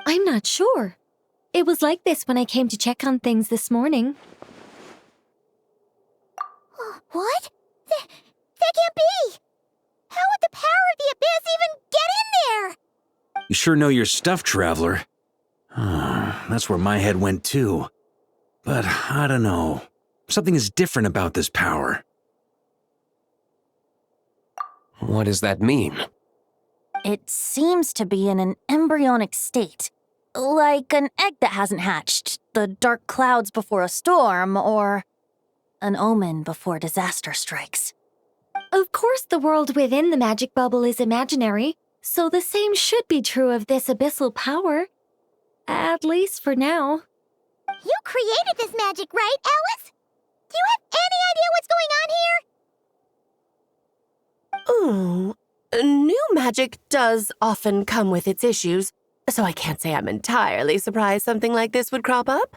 I'm not sure. It was like this when I came to check on things this morning. What? That can't be! How would the power of the abyss even get in there? You sure know your stuff, Traveler. That's where my head went too. But I don't know. Something is different about this power. What does that mean? It seems to be in an embryonic state. Like an egg that hasn't hatched, the dark clouds before a storm, or an omen before disaster strikes. Of course, the world within the magic bubble is imaginary, so the same should be true of this abyssal power. At least for now. You created this magic, right, Alice? Do you have any idea what's going on here? Ooh, new magic does often come with its issues, so I can't say I'm entirely surprised something like this would crop up.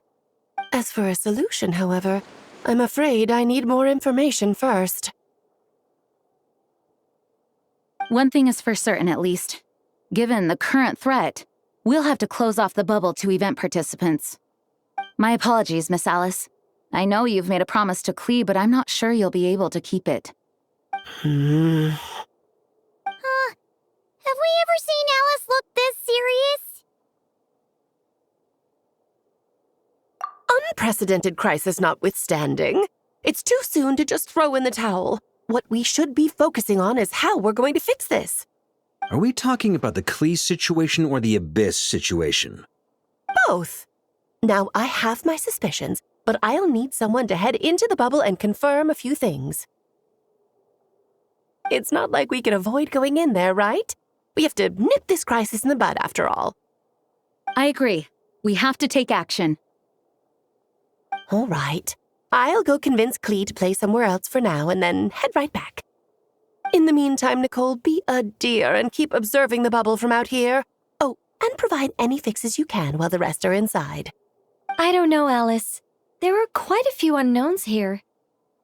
As for a solution, however, I'm afraid I need more information first. One thing is for certain, at least. Given the current threat, we'll have to close off the bubble to event participants. My apologies, Miss Alice. I know you've made a promise to Klee, but I'm not sure you'll be able to keep it. Have we ever seen Alice look this serious? Unprecedented crisis notwithstanding, it's too soon to just throw in the towel. What we should be focusing on is how we're going to fix this. Are we talking about the Klee situation or the Abyss situation? Both. Now, I have my suspicions, but I'll need someone to head into the bubble and confirm a few things. It's not like we can avoid going in there, right? We have to nip this crisis in the bud, after all. I agree. We have to take action. All right. I'll go convince Klee to play somewhere else for now and then head right back. In the meantime, Nicole, be a dear and keep observing the bubble from out here. Oh, and provide any fixes you can while the rest are inside. I don't know, Alice. There are quite a few unknowns here.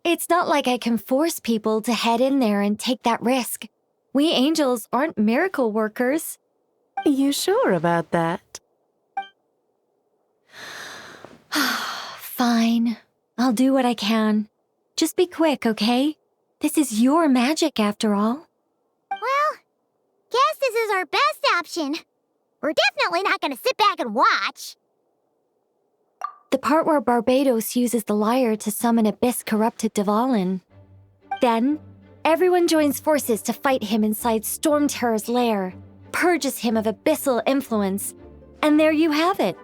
It's not like I can force people to head in there and take that risk. We angels aren't miracle workers. You sure about that? Fine. I'll do what I can. Just be quick, okay? This is your magic, after all. Well, guess this is our best option. We're definitely not gonna sit back and watch. The part where Barbados uses the lyre to summon Abyss-corrupted Dvalin. Then, everyone joins forces to fight him inside Storm Terror's lair, purges him of abyssal influence, and there you have it.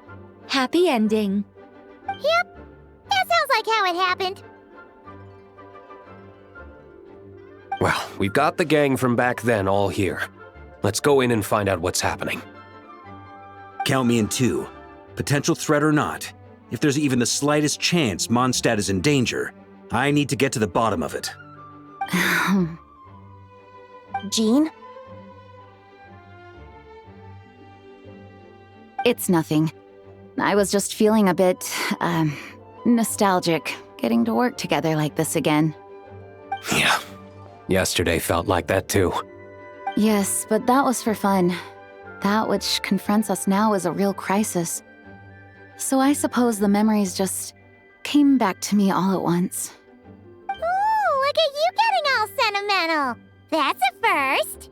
Happy ending. Yep, that sounds like how it happened. Well, we've got the gang from back then all here. Let's go in and find out what's happening. Count me in too. Potential threat or not. If there's even the slightest chance Mondstadt is in danger, I need to get to the bottom of it. Jean? It's nothing. I was just feeling a bit, nostalgic, getting to work together like this again. Yeah. Yesterday felt like that too. Yes, but that was for fun. That which confronts us now is a real crisis. So I suppose the memories just came back to me all at once. Ooh, look at you getting all sentimental. That's a first.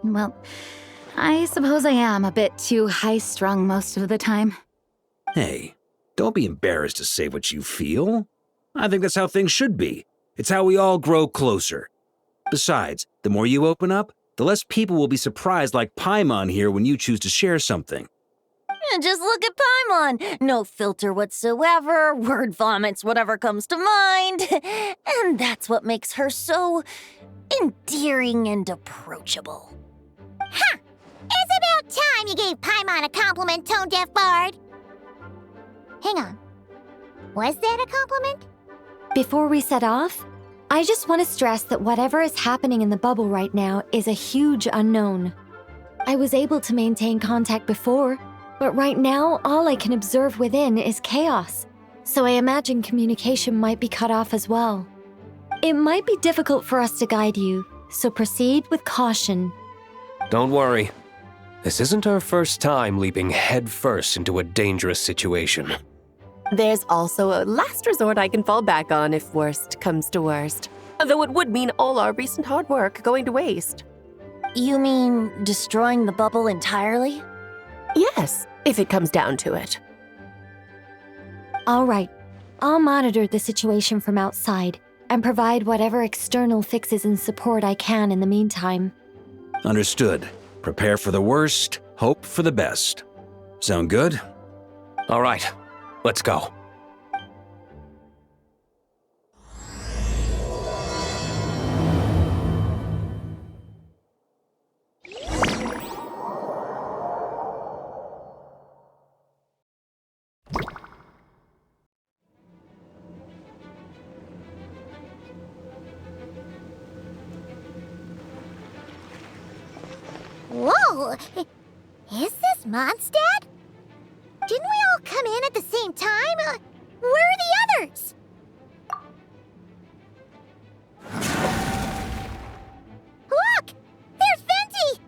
Well, I suppose I am a bit too high-strung most of the time. Hey, don't be embarrassed to say what you feel. I think that's how things should be. It's how we all grow closer. Besides, the more you open up, the less people will be surprised like Paimon here when you choose to share something. Just look at Paimon. No filter whatsoever, word vomits whatever comes to mind. And that's what makes her so endearing and approachable. Ha! It's about time you gave Paimon a compliment, tone-deaf bard. Hang on. Was that a compliment? Before we set off, I just want to stress that whatever is happening in the bubble right now is a huge unknown. I was able to maintain contact before, but right now all I can observe within is chaos, so I imagine communication might be cut off as well. It might be difficult for us to guide you, so proceed with caution. Don't worry. This isn't our first time leaping headfirst into a dangerous situation. There's also a last resort I can fall back on if worst comes to worst. Though it would mean all our recent hard work going to waste. You mean destroying the bubble entirely? Yes, if it comes down to it. All right, I'll monitor the situation from outside and provide whatever external fixes and support I can in the meantime. Understood. Prepare for the worst, hope for the best. Sound good? All right, let's go. Whoa! Is this Mondstadt? Didn't we all come in at the same time? Where are the others? Look! There's Venti!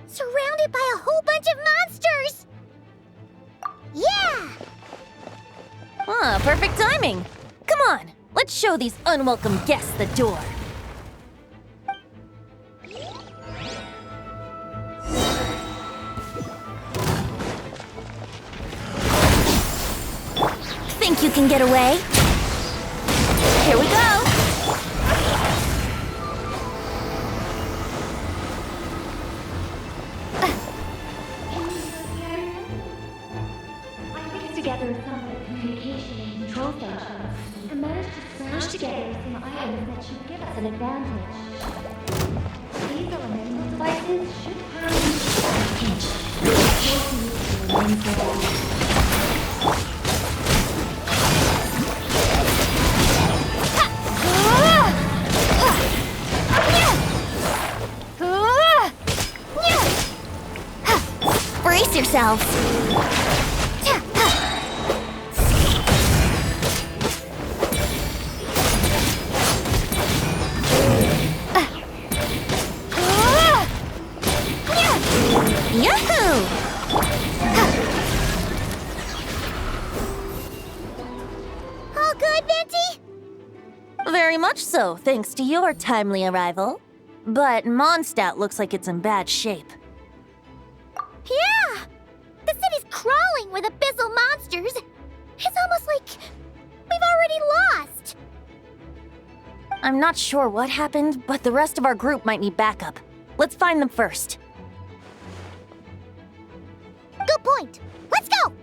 Surrounded by a whole bunch of monsters! Yeah! Ah, perfect timing. Come on, let's show these unwelcome guests the door. Think you can get away? Here we go! I put together some communication and control functions and managed to smash together some items that should give us an advantage. These elemental devices should have Brace yourselves. Yahoo! All good, Venti? Very much so, thanks to your timely arrival. But Mondstadt looks like it's in bad shape. Yeah! The city's crawling with abyssal monsters. It's almost like we've already lost. I'm not sure what happened, but the rest of our group might need backup. Let's find them first. Good point. Let's go!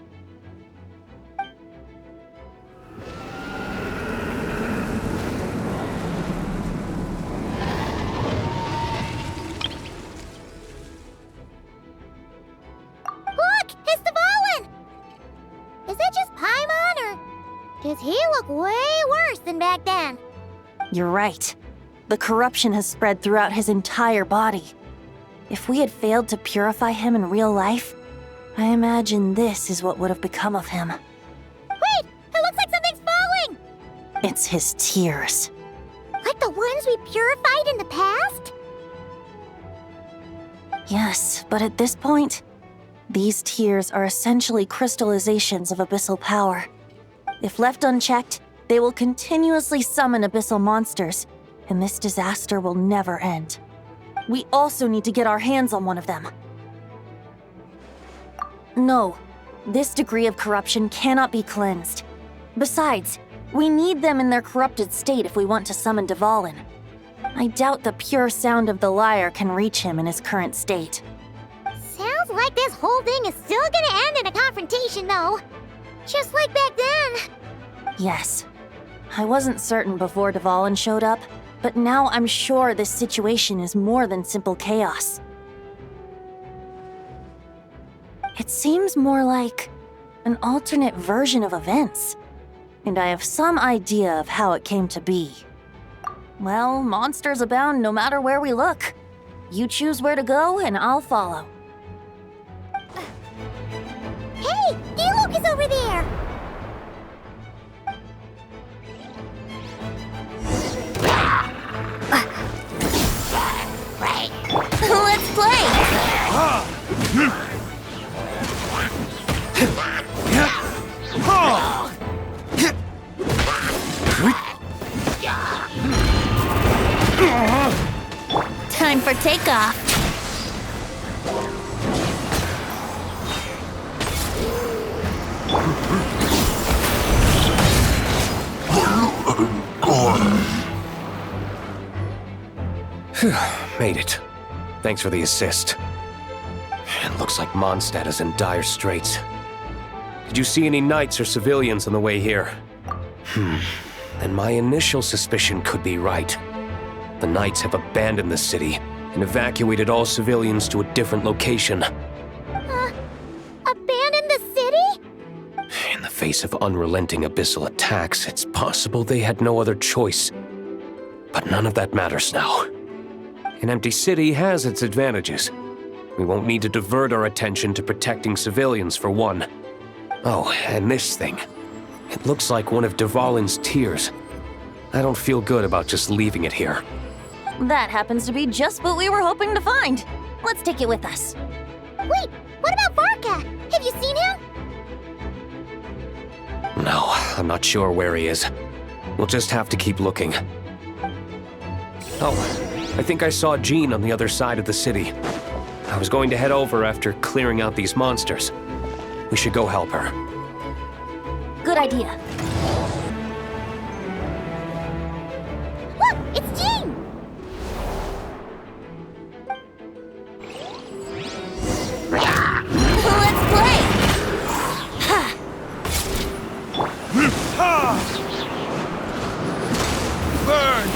Look! It's the Volin! Is that just Paimon, or does he look way worse than back then? You're right. The corruption has spread throughout his entire body. If we had failed to purify him in real life, I imagine this is what would have become of him. Wait! It looks like something's falling! It's his tears. Like the ones we purified in the past? Yes, but at this point, these tears are essentially crystallizations of abyssal power. If left unchecked, they will continuously summon abyssal monsters, and this disaster will never end. We also need to get our hands on one of them. No, this degree of corruption cannot be cleansed. Besides, we need them in their corrupted state if we want to summon Dvalin. I doubt the pure sound of the lyre can reach him in his current state. Sounds like this whole thing is still gonna end in a confrontation, though. Just like back then. Yes. I wasn't certain before Dvalin showed up, but now I'm sure this situation is more than simple chaos. It seems more like an alternate version of events, and I have some idea of how it came to be. Well, monsters abound no matter where we look. You choose where to go, and I'll follow. Hey! Diluc is over there! Let's play! Time for takeoff. Made it. Thanks for the assist. It looks like Mondstadt is in dire straits. Did you see any knights or civilians on the way here? Then my initial suspicion could be right. The knights have abandoned the city and evacuated all civilians to a different location. Abandon the city? In the face of unrelenting abyssal attacks, it's possible they had no other choice. But none of that matters now. An empty city has its advantages. We won't need to divert our attention to protecting civilians, for one. Oh, and this thing. It looks like one of Dvalin's tears. I don't feel good about just leaving it here. That happens to be just what we were hoping to find. Let's take it with us. Wait, what about Varka? Have you seen him? No, I'm not sure where he is. We'll just have to keep looking. Oh, I think I saw Jean on the other side of the city. I was going to head over after clearing out these monsters. We should go help her. Good idea. Look, it's Jean! Let's play! Burn!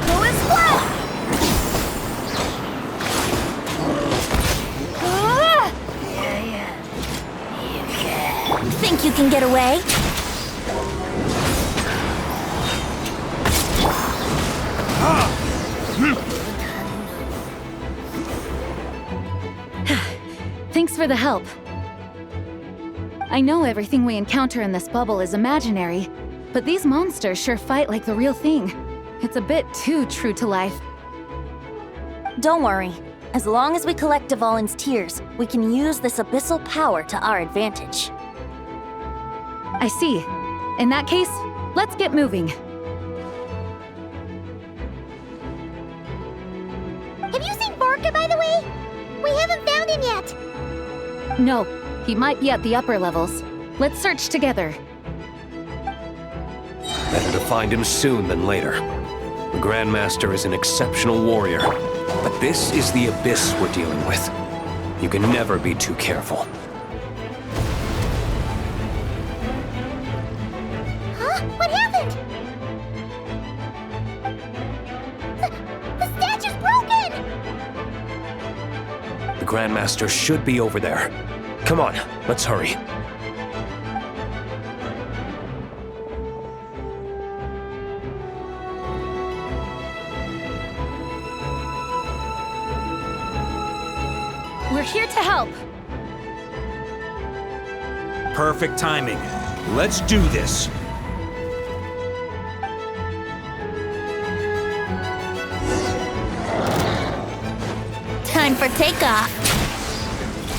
Go and splash! Think you can get away? Thanks for the help. I know everything we encounter in this bubble is imaginary, but these monsters sure fight like the real thing. It's a bit too true to life. Don't worry. As long as we collect Dvalin's tears, we can use this abyssal power to our advantage. I see. In that case, let's get moving. Have you seen Varka, by the way? We haven't found him yet. No, he might be at the upper levels. Let's search together. Better to find him soon than later. The Grandmaster is an exceptional warrior, but this is the abyss we're dealing with. You can never be too careful. Huh? What happened? The statue's broken! The Grandmaster should be over there. Come on, let's hurry. We're here to help. Perfect timing. Let's do this. Time for takeoff.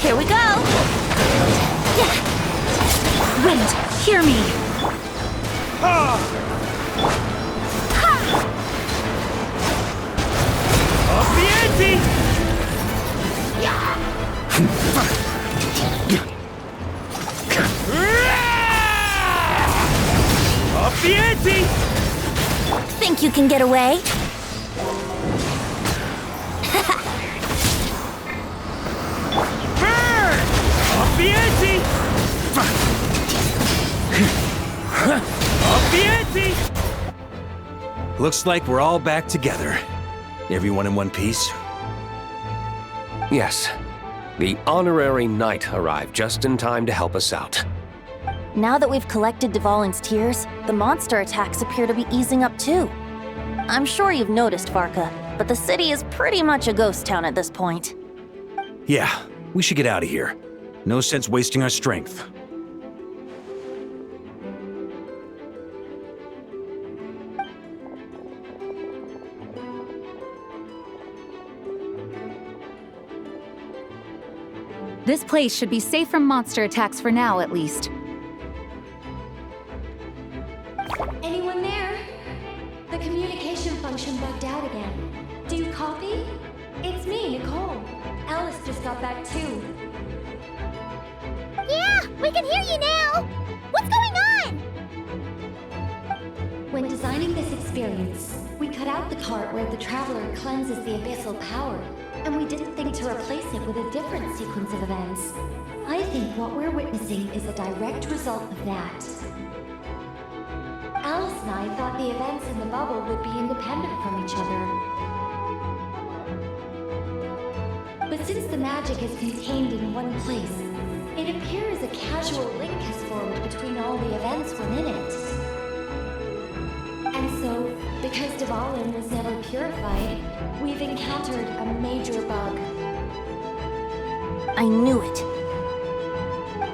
Here we go. Wind, hear me. Up the ante! Up the ante! Think you can get away? Burn! Up the ante! Up the ante! Looks like we're all back together. Everyone in one piece? Yes. The honorary knight arrived just in time to help us out. Now that we've collected Dvalin's tears, the monster attacks appear to be easing up too. I'm sure you've noticed, Varka, but the city is pretty much a ghost town at this point. Yeah, we should get out of here. No sense wasting our strength. This place should be safe from monster attacks for now, at least. Anyone there? The communication function bugged out again. Do you copy? It's me, Nicole. Alice just got back too. Yeah, we can hear you now! What's going on? When designing this experience, we cut out the part where the traveler cleanses the abyssal power, and we didn't think to replace it with a different sequence of events. I think what we're witnessing is a direct result of that. Alice and I thought the events in the bubble would be independent from each other. But since the magic is contained in one place, it appears a casual link has formed between all the events within it. And so, because Dvalin was never purified, we've encountered a major bug. I knew it.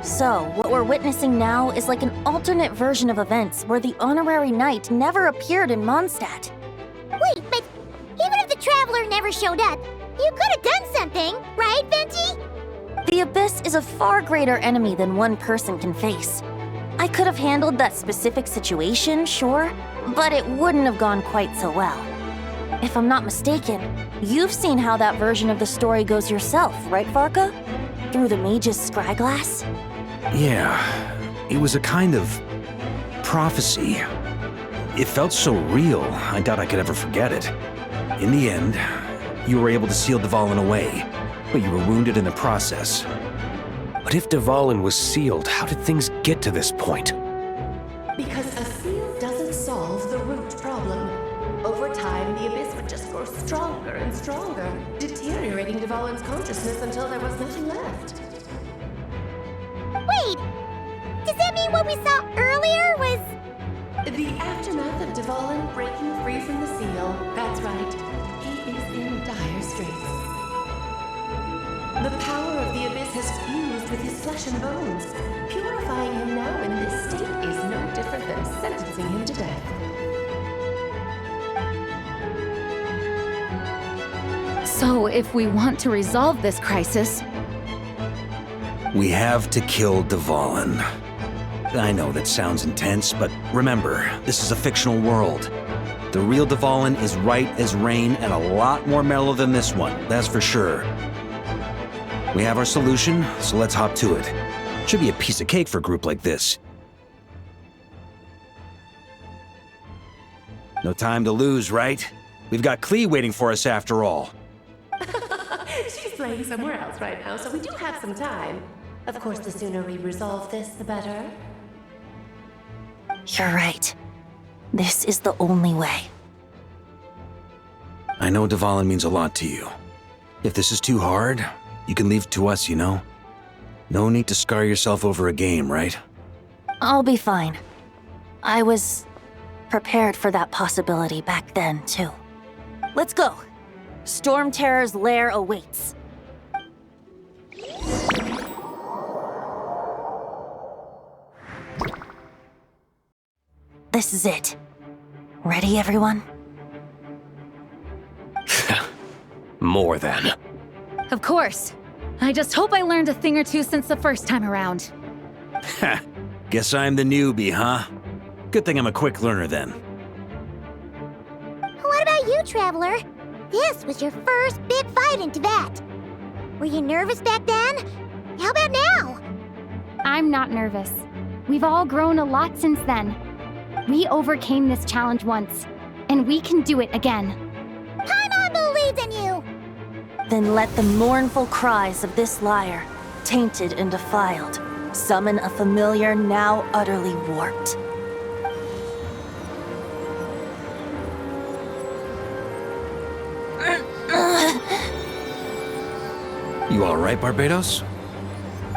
So, what we're witnessing now is like an alternate version of events where the honorary knight never appeared in Mondstadt. Wait, but even if the Traveler never showed up, you could have done something, right, Venti? The Abyss is a far greater enemy than one person can face. I could have handled that specific situation, sure, but it wouldn't have gone quite so well. If I'm not mistaken, you've seen how that version of the story goes yourself, right, Varka? Through the mage's scryglass? Yeah, it was a kind of prophecy. It felt so real, I doubt I could ever forget it. In the end, you were able to seal Dvalin away, but you were wounded in the process. But if Dvalin was sealed, how did things get to this point? Because a seal doesn't solve the root problem. Over time, the Abyss would just grow stronger and stronger, deteriorating Dvalin's consciousness until there was nothing left. Wait! Does that mean what we saw earlier was... The aftermath of Dvalin breaking free from the seal. That's right. He is in dire straits. The power of the Abyss has fused with his flesh and bones. Purifying him now in this state is no different than sentencing him to death. So, if we want to resolve this crisis, We have to kill Dvalin. I know that sounds intense, but remember, this is a fictional world. The real Dvalin is right as rain and a lot more mellow than this one, that's for sure. We have our solution, so let's hop to it. Should be a piece of cake for a group like this. No time to lose, right? We've got Klee waiting for us after all. She's playing somewhere else right now, so we do have some time. Of course, the sooner we resolve this, the better. You're right. This is the only way. I know Dvalin means a lot to you. If this is too hard, you can leave it to us, you know? No need to scar yourself over a game, right? I'll be fine. I was prepared for that possibility back then, too. Let's go. Storm Terror's lair awaits. This is it. Ready, everyone? More than. of course. I just hope I learned a thing or two since the first time around. Ha! Guess I'm the newbie, huh? Good thing I'm a quick learner then. What about you, Traveler? This was your first big fight in Tibet. Were you nervous back then? How about now? I'm not nervous. We've all grown a lot since then. We overcame this challenge once, and we can do it again. Paimon believes in you! Then let the mournful cries of this lyre, tainted and defiled, summon a familiar now utterly warped. You alright, Barbados?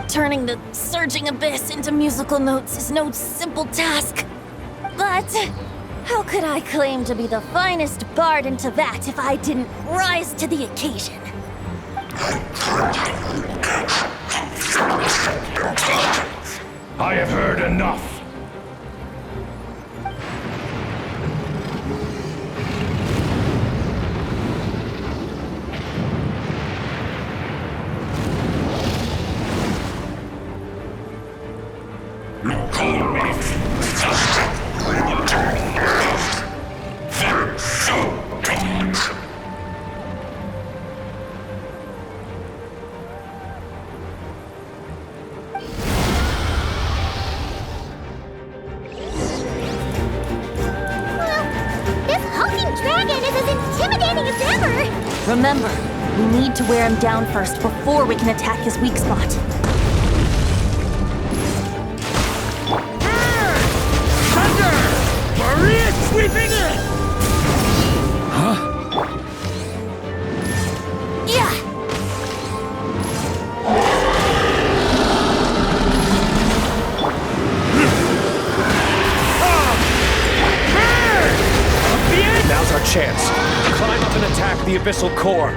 Turning the surging abyss into musical notes is no simple task. But how could I claim to be the finest bard in Tibet if I didn't rise to the occasion? I have heard enough. Remember, we need to wear him down first before we can attack his weak spot. Thunder! Maria sweeping in! Yeah! Now's our chance. Climb up and attack the abyssal core.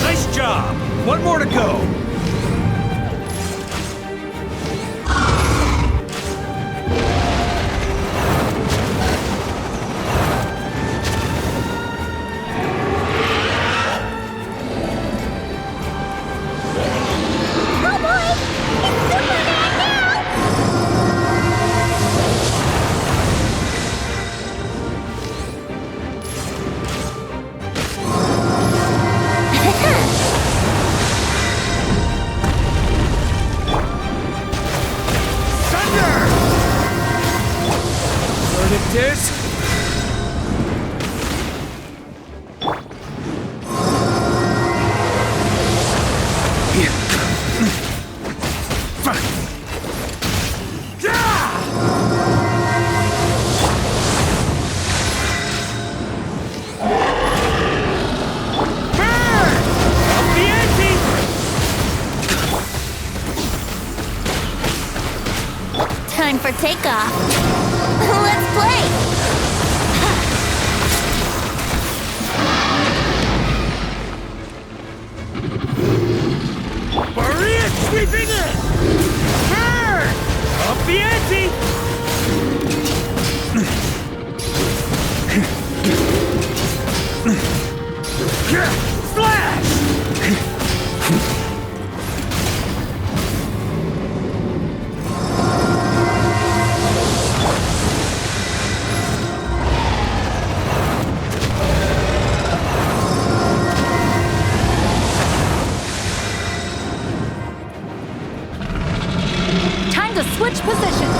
Nice job! One more to go. Oh boy! It's Superman now! Verdict is... Time for takeoff. Let's play! Maria sweeping in! Burn! Up the ante! Flash! Time to switch positions.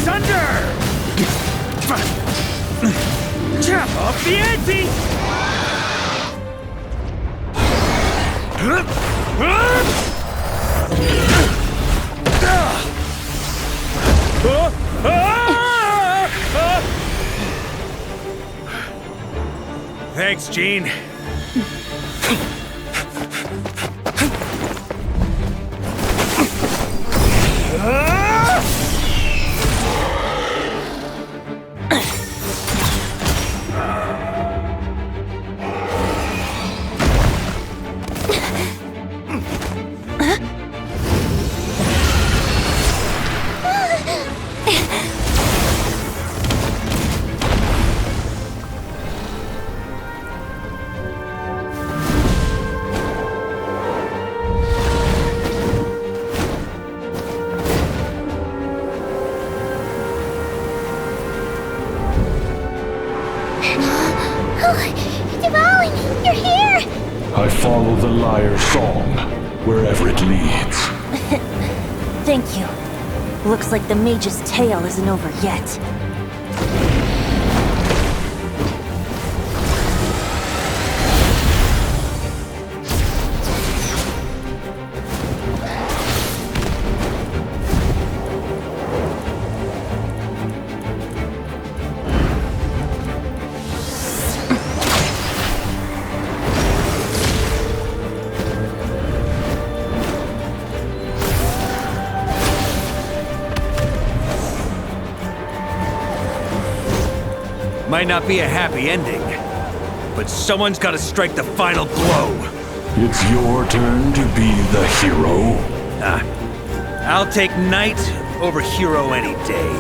Thunder! Jump up the ante! Thanks, Gene. Devalin, you're here! I follow the lyre's song, wherever it leads. Thank you. Looks like the mage's tale isn't over yet. Might not be a happy ending, but someone's got to strike the final blow. It's your turn to be the hero. I'll take knight over hero any day.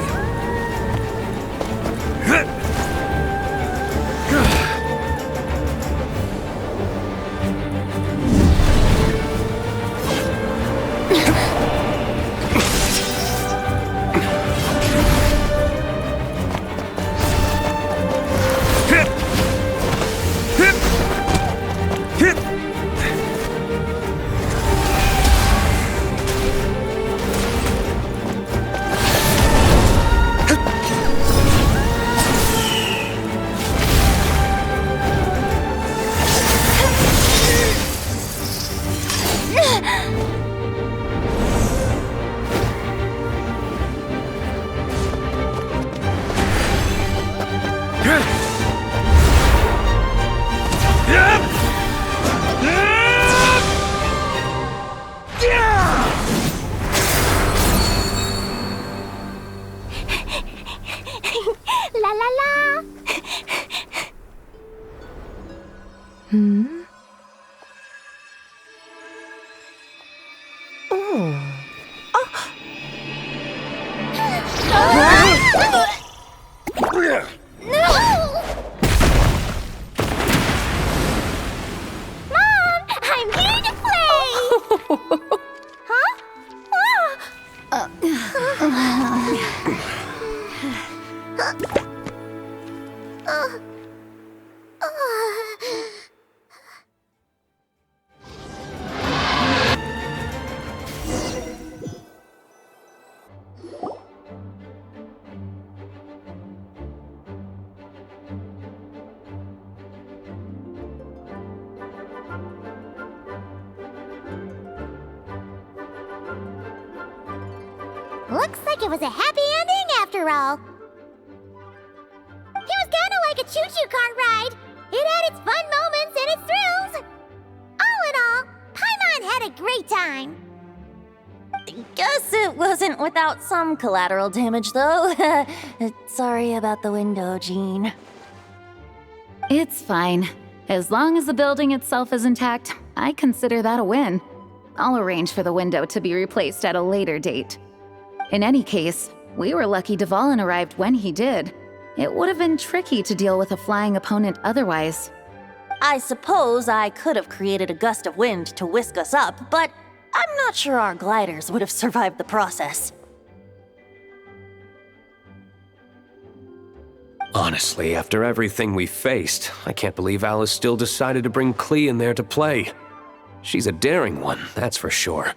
La la la! Mom, I'm here to play! Looks like it was a happy ending after all. It was kinda like a choo-choo cart ride. It had its fun moments and its thrills. All in all, Paimon had a great time. Guess it wasn't without some collateral damage, though. Sorry about the window, Jean. It's fine. As long as the building itself is intact, I consider that a win. I'll arrange for the window to be replaced at a later date. In any case, we were lucky Devalin arrived when he did. It would have been tricky to deal with a flying opponent otherwise. I suppose I could have created a gust of wind to whisk us up, but I'm not sure our gliders would have survived the process. Honestly, after everything we faced, I can't believe Alice still decided to bring Klee in there to play. She's a daring one, that's for sure.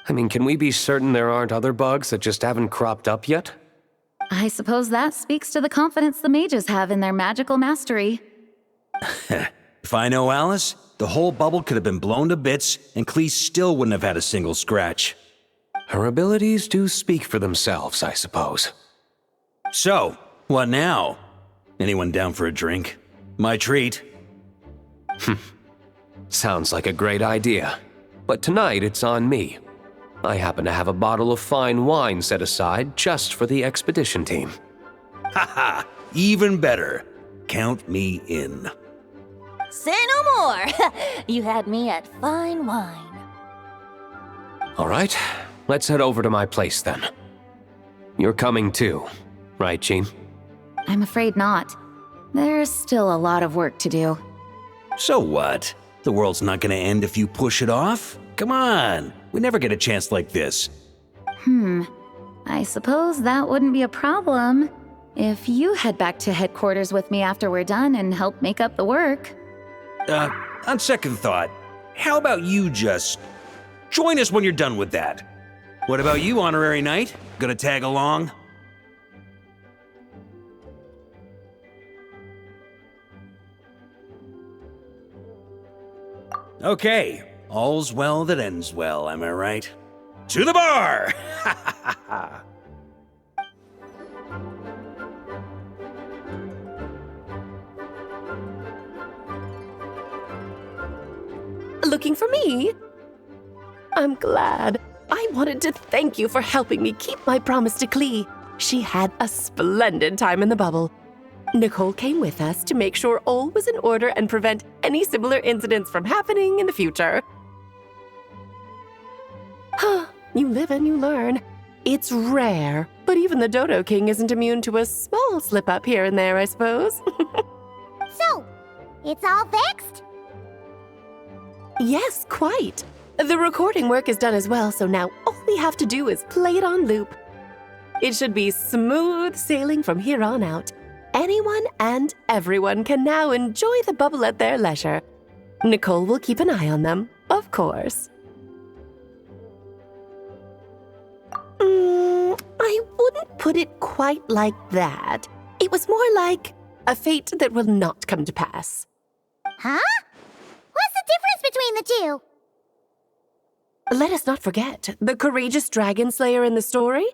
I mean, can we be certain there aren't other bugs that just haven't cropped up yet? I suppose that speaks to the confidence the mages have in their magical mastery. If I know Alice, the whole bubble could have been blown to bits, and Klee still wouldn't have had a single scratch. Her abilities do speak for themselves, I suppose. So, what now? Anyone down for a drink? My treat. Sounds like a great idea. But tonight it's on me. I happen to have a bottle of fine wine set aside just for the expedition team. Haha, even better. Count me in. Say no more! You had me at fine wine. All right, let's head over to my place then. You're coming too, right, Jean? I'm afraid not. There's still a lot of work to do. So what? The world's not gonna end if you push it off? Come on, we never get a chance like this. I suppose that wouldn't be a problem. If you head back to headquarters with me after we're done and help make up the work. On second thought, how about you just join us when you're done with that? What about you, Honorary Knight? Gonna tag along? Okay, all's well that ends well, am I right? To the bar! Looking for me? I'm glad. I wanted to thank you for helping me keep my promise to Klee. She had a splendid time in the bubble. Nicole came with us to make sure all was in order and prevent any similar incidents from happening in the future. You live and you learn. It's rare, but even the Dodo King isn't immune to a small slip-up here and there, I suppose. So, it's all fixed? Yes, quite. The recording work is done as well, so now all we have to do is play it on loop. It should be smooth sailing from here on out. Anyone and everyone can now enjoy the bubble at their leisure. Nicole will keep an eye on them, of course. I wouldn't put it quite like that. It was more like a fate that will not come to pass. Huh? What's the difference between the two? Let us not forget the courageous dragon slayer in the story.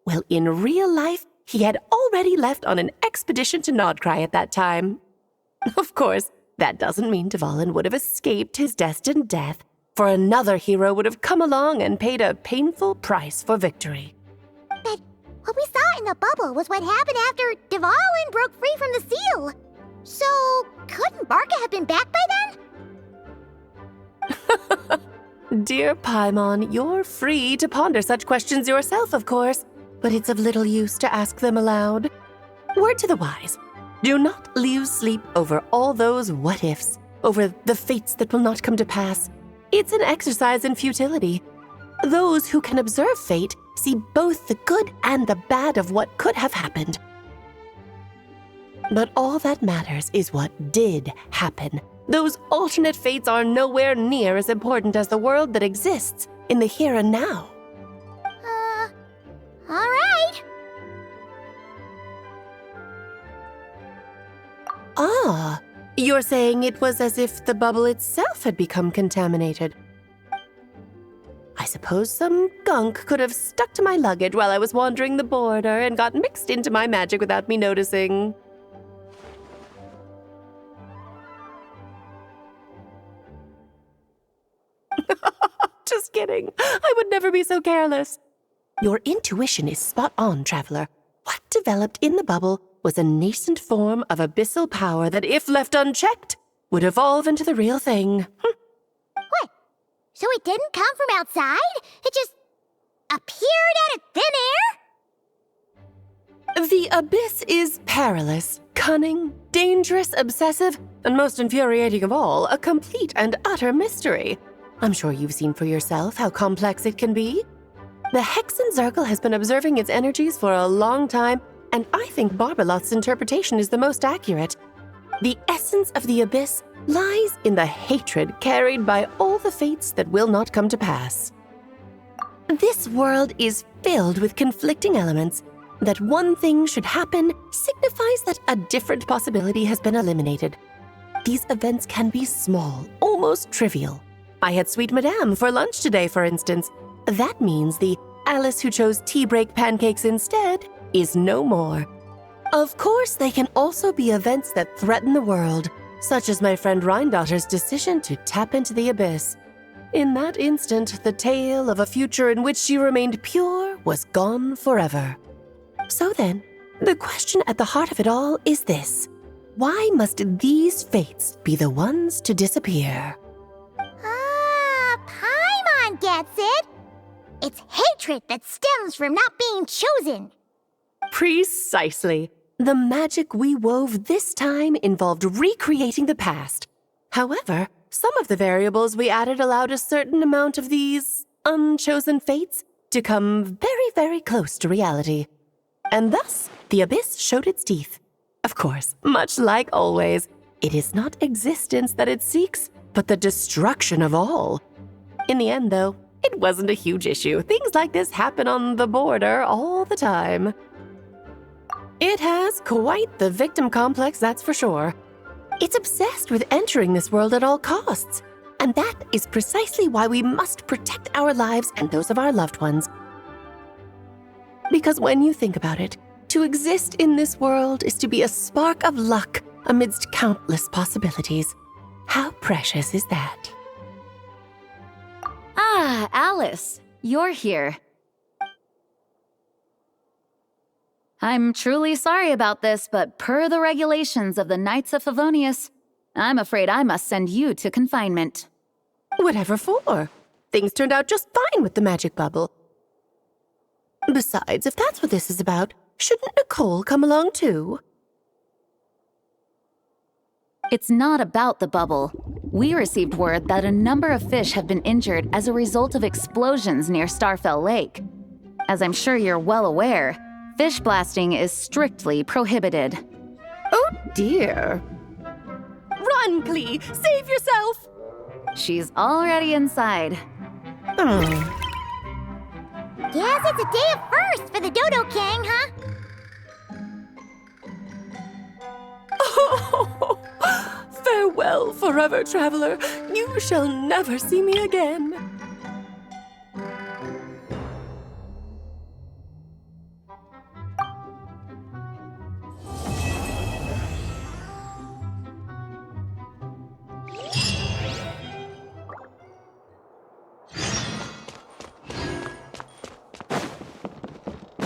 Well, in real life, he had already left on an expedition to Nodcry at that time. Of course, that doesn't mean Dvalin would have escaped his destined death, for another hero would have come along and paid a painful price for victory. But what we saw in the bubble was what happened after Dvalin broke free from the seal. So, couldn't Barca have been back by then? Dear Paimon, you're free to ponder such questions yourself, of course, but it's of little use to ask them aloud. Word to the wise, do not lose sleep over all those what-ifs, over the fates that will not come to pass. It's an exercise in futility. Those who can observe fate see both the good and the bad of what could have happened. But all that matters is what did happen. Those alternate fates are nowhere near as important as the world that exists in the here and now. All right. Ah, you're saying it was as if the bubble itself had become contaminated. I suppose some gunk could have stuck to my luggage while I was wandering the border and got mixed into my magic without me noticing. Just kidding. I would never be so careless. Your intuition is spot on, Traveler. What developed in the bubble was a nascent form of abyssal power that, if left unchecked, would evolve into the real thing. What? So it didn't come from outside? It just appeared out of thin air? The abyss is perilous, cunning, dangerous, obsessive, and most infuriating of all, a complete and utter mystery. I'm sure you've seen for yourself how complex it can be. The Hexen Circle has been observing its energies for a long time, and I think Barbalot's interpretation is the most accurate. The essence of the abyss lies in the hatred carried by all the fates that will not come to pass. This world is filled with conflicting elements. That one thing should happen signifies that a different possibility has been eliminated. These events can be small, almost trivial. I had Sweet Madame for lunch today, for instance. That means the Alice who chose tea break pancakes instead is no more. Of course, they can also be events that threaten the world, such as my friend Rhindotter's decision to tap into the abyss. In that instant, the tale of a future in which she remained pure was gone forever. So then, the question at the heart of it all is this: why must these fates be the ones to disappear? Paimon gets it. It's hatred that stems from not being chosen. Precisely. The magic we wove this time involved recreating the past. However, some of the variables we added allowed a certain amount of these unchosen fates to come very, very close to reality. And thus, the abyss showed its teeth. Of course, much like always, it is not existence that it seeks, but the destruction of all. In the end, though, it wasn't a huge issue. Things like this happen on the border all the time. It has quite the victim complex, that's for sure. It's obsessed with entering this world at all costs. And that is precisely why we must protect our lives and those of our loved ones. Because when you think about it, to exist in this world is to be a spark of luck amidst countless possibilities. How precious is that? Ah, Alice, you're here. I'm truly sorry about this, but per the regulations of the Knights of Favonius, I'm afraid I must send you to confinement. Whatever for? Things turned out just fine with the magic bubble. Besides, if that's what this is about, shouldn't Nicole come along too? It's not about the bubble. We received word that a number of fish have been injured as a result of explosions near Starfell Lake. As I'm sure you're well aware, fish blasting is strictly prohibited. Oh dear. Run, Clee! Save yourself! She's already inside. Guess it's a day of first for the Dodo King, huh? Oh, farewell, forever traveler. You shall never see me again.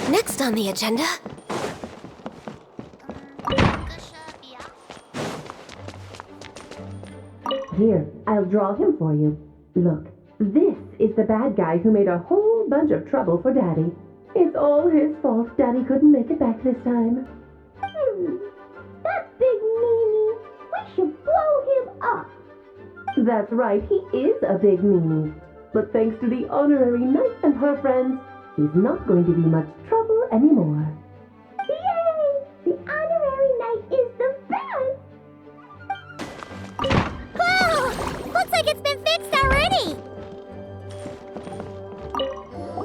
Next on the agenda. Here, I'll draw him for you. Look, this is the bad guy who made a whole bunch of trouble for Daddy. It's all his fault Daddy couldn't make it back this time. That big meanie. We should blow him up. That's right, he is a big meanie. But thanks to the honorary knight and her friends, he's not going to be much trouble anymore. Yay! The honorary knight is the best! Oh! Looks like it's been fixed already!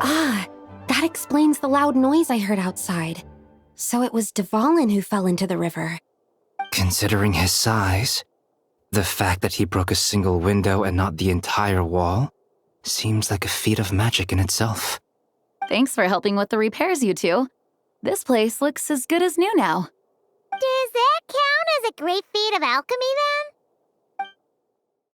Ah, that explains the loud noise I heard outside. So it was Dvalin who fell into the river. Considering his size, the fact that he broke a single window and not the entire wall seems like a feat of magic in itself. Thanks for helping with the repairs, you two. This place looks as good as new now. Does that count as a great feat of alchemy, then?